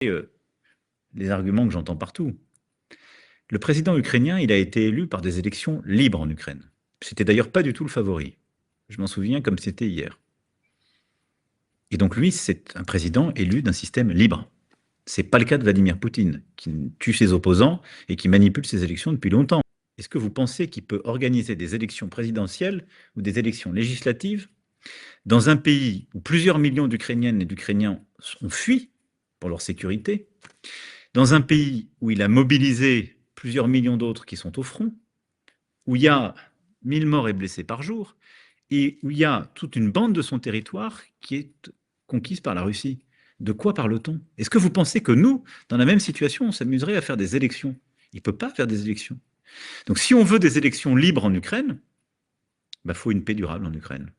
les arguments que j'entends partout. Le président ukrainien, il a été élu par des élections libres en Ukraine. C'était d'ailleurs pas du tout le favori. Je m'en souviens comme c'était hier. Et donc lui, c'est un président élu d'un système libre. C'est pas le cas de Vladimir Poutine, qui tue ses opposants et qui manipule ses élections depuis longtemps. Est-ce que vous pensez qu'il peut organiser des élections présidentielles ou des élections législatives dans un pays où plusieurs millions d'Ukrainiennes et d'Ukrainiens ont fui pour leur sécurité, dans un pays où il a mobilisé plusieurs millions d'autres qui sont au front, où il y a 1000 morts et blessés par jour, et où il y a toute une bande de son territoire qui est conquise par la Russie? De quoi parle-t-on? Est-ce que vous pensez que nous, dans la même situation, on s'amuserait à faire des élections? Il ne peut pas faire des élections. Donc si on veut des élections libres en Ukraine, il faut une paix durable en Ukraine.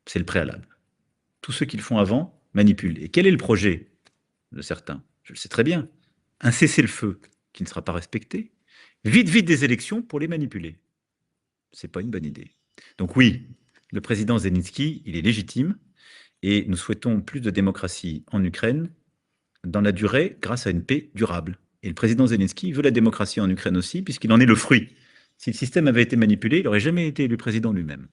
C'est le préalable. Tous ceux qui le font avant manipulent. Et quel est le projet de certains? Je le sais très bien. Un cessez-le-feu qui ne sera pas respecté. Vite, vite des élections pour les manipuler. Ce n'est pas une bonne idée. Donc oui, le président Zelensky, il est légitime et nous souhaitons plus de démocratie en Ukraine dans la durée grâce à une paix durable. Et le président Zelensky veut la démocratie en Ukraine aussi puisqu'il en est le fruit. Si le système avait été manipulé, il n'aurait jamais été élu président lui-même.